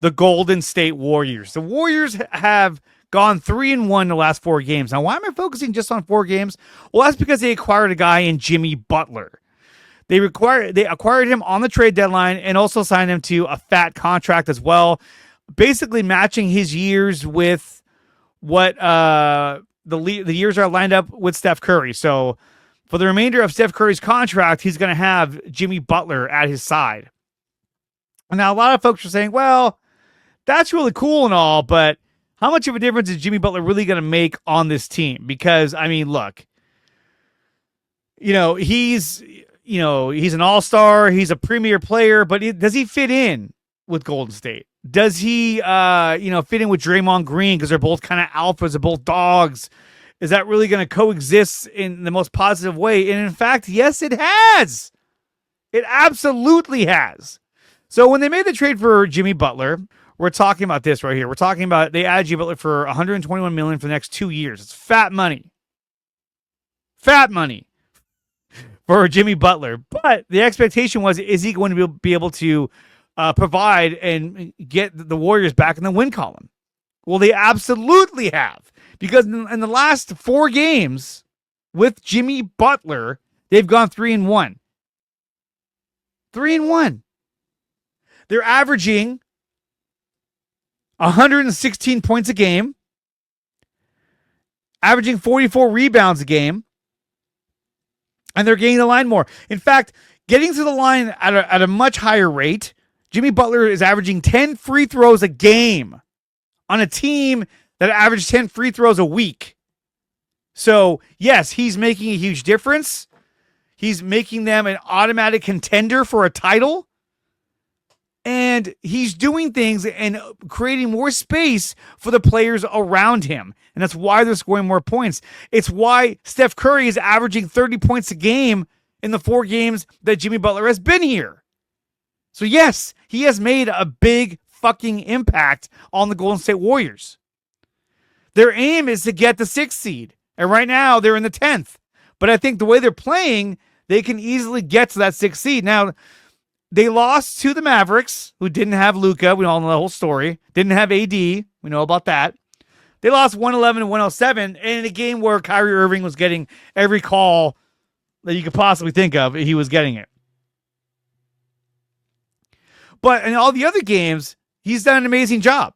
the Golden State Warriors. The Warriors have gone 3-1 the last 4 games. Now, why am I focusing just on 4 games? Well, that's because they acquired a guy in Jimmy Butler. They acquired him on the trade deadline and also signed him to a fat contract as well, basically matching his years with what the years are lined up with Steph Curry. So for the remainder of Steph Curry's contract, he's going to have Jimmy Butler at his side. Now, a lot of folks are saying, well, that's really cool and all, but how much of a difference is Jimmy Butler really going to make on this team? Because, I mean, look, he's an all-star, he's a premier player, but does he fit in with Golden State? Does he, fit in with Draymond Green because they're both kind of alphas, they're both dogs? Is that really going to coexist in the most positive way? And in fact, yes, it has. It absolutely has. So when they made the trade for Jimmy Butler, we're talking about this right here. We're talking about they added Jimmy Butler for $121 million for the next 2 years. It's fat money. Fat money for Jimmy Butler. But the expectation was, is he going to be able to provide and get the Warriors back in the win column? Well, they absolutely have. Because in the last 4 games with Jimmy Butler, they've gone 3-1. 3-1. They're averaging 116 points a game, averaging 44 rebounds a game, and they're getting the line more. In fact, getting to the line at a much higher rate, Jimmy Butler is averaging 10 free throws a game on a team that averaged 10 free throws a week. So, yes, he's making a huge difference. He's making them an automatic contender for a title. And he's doing things and creating more space for the players around him. And that's why they're scoring more points. It's why Steph Curry is averaging 30 points a game in the 4 games that Jimmy Butler has been here. So yes, he has made a big fucking impact on the Golden State Warriors. Their aim is to get the 6th seed. And right now they're in the 10th. But I think the way they're playing, they can easily get to that 6th seed. Now, they lost to the Mavericks, who didn't have Luka. We all know the whole story. Didn't have AD. We know about that. They lost 111 and 107 in a game where Kyrie Irving was getting every call that you could possibly think of. He was getting it. But in all the other games, he's done an amazing job.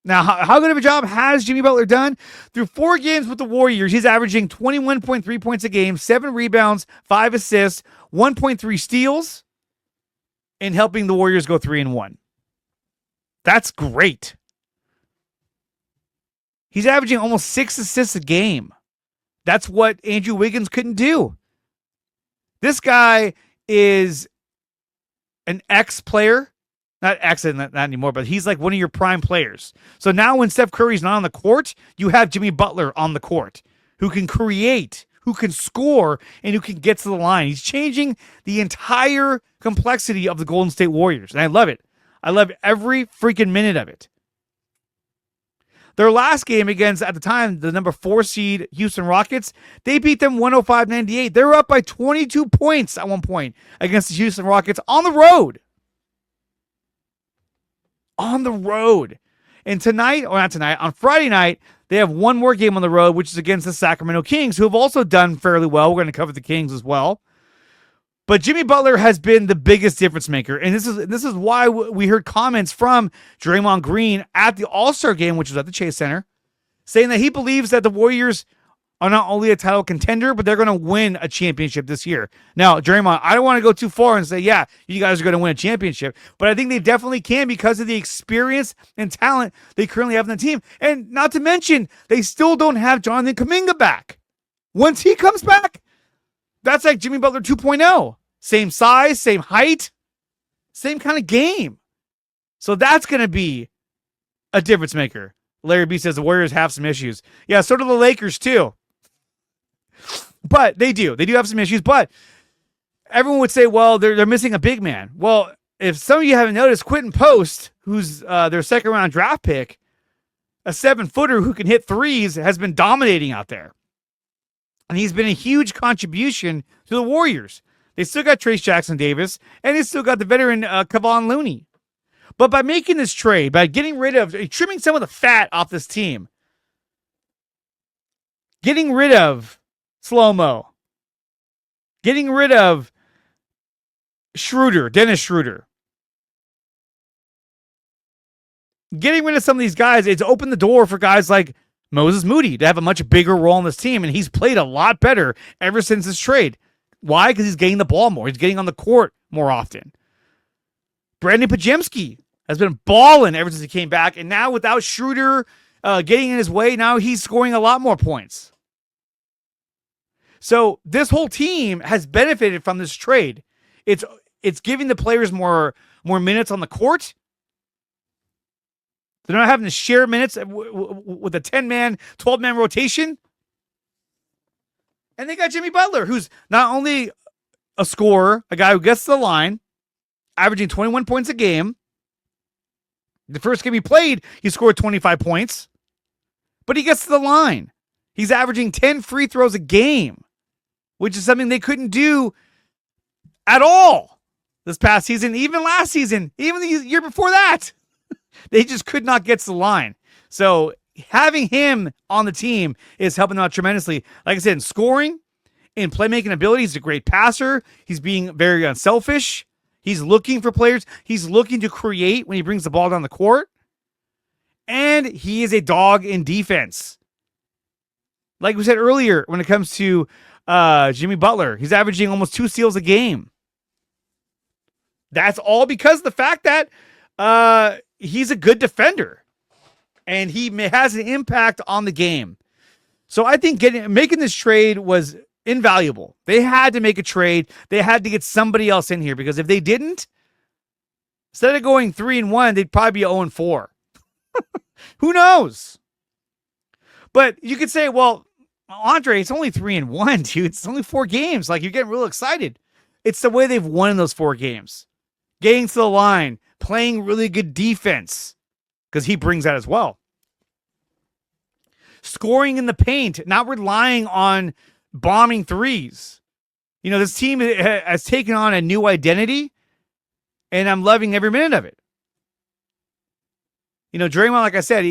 Now, how good of a job has Jimmy Butler done? Through 4 games with the Warriors, he's averaging 21.3 points a game, 7 rebounds, 5 assists, 1.3 steals, and helping the Warriors go 3-1. That's great. He's averaging almost 6 assists a game. That's what Andrew Wiggins couldn't do. This guy is an ex-player. Not ex, not anymore, but he's like one of your prime players. So now when Steph Curry's not on the court, you have Jimmy Butler on the court who can create, who can score, and who can get to the line. He's changing the entire complexity of the Golden State Warriors, and I love it. I love every freaking minute of it. Their last game against, at the time, the number 4 seed Houston Rockets, they beat them 105-98. They were up by 22 points at one point against the Houston Rockets on the road. On the road. And tonight, or not tonight, on Friday night, they have one more game on the road, which is against the Sacramento Kings, who have also done fairly well. We're going to cover the Kings as well. But Jimmy Butler has been the biggest difference maker. And this is why we heard comments from Draymond Green at the All-Star game, which was at the Chase Center, saying that he believes that the Warriors are not only a title contender, but they're going to win a championship this year. Now, Draymond, I don't want to go too far and say, yeah, you guys are going to win a championship, but I think they definitely can because of the experience and talent they currently have in the team. And not to mention, they still don't have Jonathan Kuminga back. Once he comes back, that's like Jimmy Butler 2.0. Same size, same height, same kind of game. So that's going to be a difference maker. Larry B says the Warriors have some issues. Yeah, so do the Lakers too. But they do. They do have some issues. But everyone would say, well, they're missing a big man. Well, if some of you haven't noticed, Quentin Post, who's their 2nd round draft pick, a 7-footer who can hit threes, has been dominating out there. And he's been a huge contribution to the Warriors. They still got Trace Jackson Davis, and they still got the veteran Kevon Looney. But by making this trade, by trimming some of the fat off this team, getting rid of Slow-Mo, getting rid of Dennis Schroeder, getting rid of some of these guys, it's opened the door for guys like Moses Moody to have a much bigger role in this team, and he's played a lot better ever since this trade. Why? Because he's getting the ball more. He's getting on the court more often. Brandon Pajemski has been balling ever since he came back, and now without Schroeder getting in his way, now he's scoring a lot more points. So this whole team has benefited from this trade. It's giving the players more minutes on the court. They're not having to share minutes with a 10-man, 12-man rotation. And they got Jimmy Butler, who's not only a scorer, a guy who gets to the line, averaging 21 points a game. The first game he played, he scored 25 points. But he gets to the line. He's averaging 10 free throws a game, which is something they couldn't do at all this past season, even last season, even the year before that. They just could not get to the line. So having him on the team is helping them out tremendously. Like I said, in scoring, in playmaking ability, he's a great passer. He's being very unselfish. He's looking for players. He's looking to create when he brings the ball down the court. And he is a dog in defense. Like we said earlier, when it comes to Jimmy Butler, he's averaging almost 2 steals a game. That's all because of the fact that he's a good defender. And he has an impact on the game. So I think making this trade was invaluable. They had to make a trade. They had to get somebody else in here, because if they didn't, instead of going 3-1, they'd probably be 0-4. Who knows? But you could say, well, Andre, it's only 3-1, dude. It's only 4 games. Like, you're getting real excited. It's the way they've won in those 4 games. Getting to the line, playing really good defense, because he brings that as well. Scoring in the paint, not relying on bombing threes. You know, this team has taken on a new identity, and I'm loving every minute of it. You know, Draymond, like I said,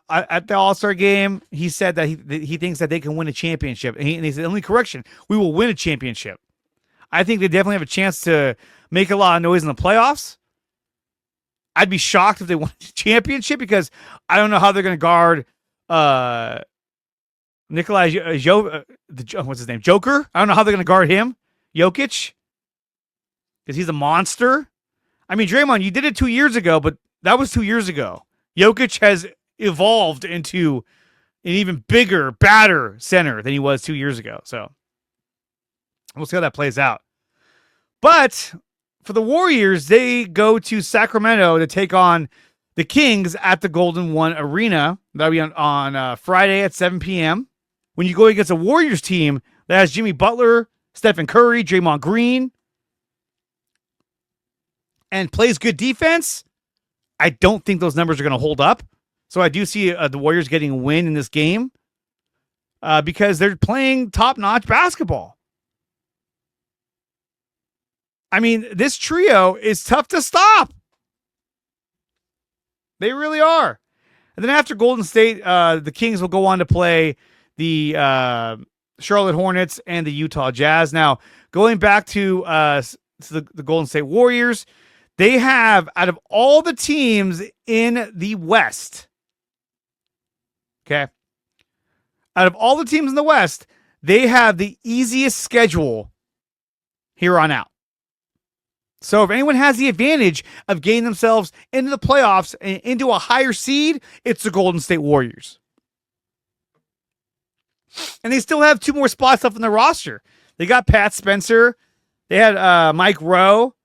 at the All-Star game, he said that he thinks that they can win a championship. And he said, only correction, we will win a championship. I think they definitely have a chance to make a lot of noise in the playoffs. I'd be shocked if they won a championship, because I don't know how they're going to guard Nikolai what's his name? Joker? I don't know how they're going to guard him. Jokic? Because he's a monster. I mean, Draymond, you did it 2 years ago, but that was 2 years ago. Jokic has evolved into an even bigger, badder center than he was 2 years ago. So we'll see how that plays out. But for the Warriors, they go to Sacramento to take on the Kings at the Golden One Arena. That'll be on Friday at 7 p.m. When you go against a Warriors team that has Jimmy Butler, Stephen Curry, Draymond Green, and plays good defense, I don't think those numbers are going to hold up. So I do see the Warriors getting a win in this game because they're playing top-notch basketball. I mean, this trio is tough to stop. They really are. And then after Golden State, the Kings will go on to play the Charlotte Hornets and the Utah Jazz. Now, going back to the Golden State Warriors, they have, out of all the teams in the West, okay, out of all the teams in the West, they have the easiest schedule here on out. So if anyone has the advantage of getting themselves into the playoffs and into a higher seed, it's the Golden State Warriors. And they still have 2 more spots left in the roster. They got Pat Spencer. They had Mike Rowe.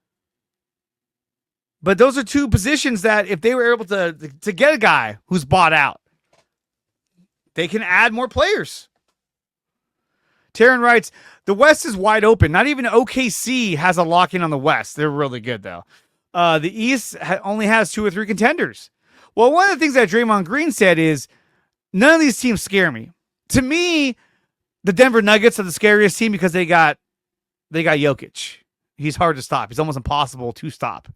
But those are 2 positions that if they were able to get a guy who's bought out, they can add more players. Taryn writes, the West is wide open. Not even OKC has a lock-in on the West. They're really good, though. The East only has 2 or 3 contenders. Well, one of the things that Draymond Green said is, none of these teams scare me. To me, the Denver Nuggets are the scariest team because they got Jokic. He's hard to stop. He's almost impossible to stop.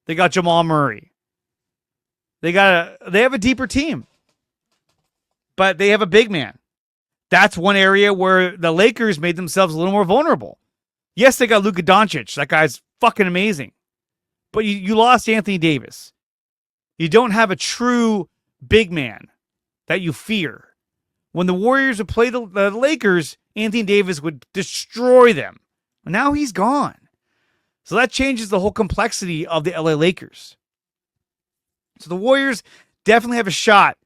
They got Jamal Murray. They have a deeper team, but they have a big man. That's one area where the Lakers made themselves a little more vulnerable. Yes, they got Luka Doncic. That guy's fucking amazing. But you lost Anthony Davis. You don't have a true big man that you fear. When the Warriors would play the Lakers, Anthony Davis would destroy them. Now he's gone. So that changes the whole complexity of the LA Lakers. So the Warriors definitely have a shot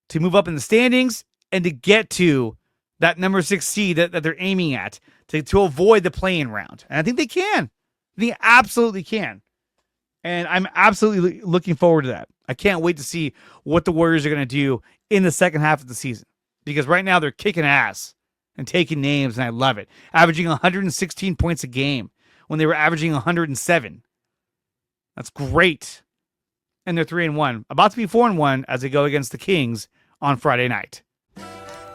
to move up in the standings and to get to that number 6 seed that they're aiming at to avoid the play-in round. And I think they can. They absolutely can. And I'm absolutely looking forward to that. I can't wait to see what the Warriors are going to do in the second half of the season. Because right now they're kicking ass and taking names, and I love it. Averaging 116 points a game when they were averaging 107. That's great. And they're 3-1. About to be 4-1 as they go against the Kings on Friday night.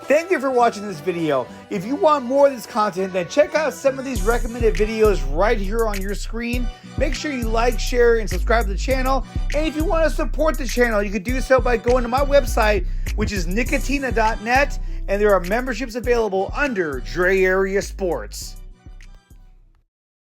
Thank you for watching this video. If you want more of this content, then check out some of these recommended videos right here on your screen. Make sure you like, share, and subscribe to the channel. And if you want to support the channel, you can do so by going to my website, which is nicotina.net, and there are memberships available under DreArea Sports.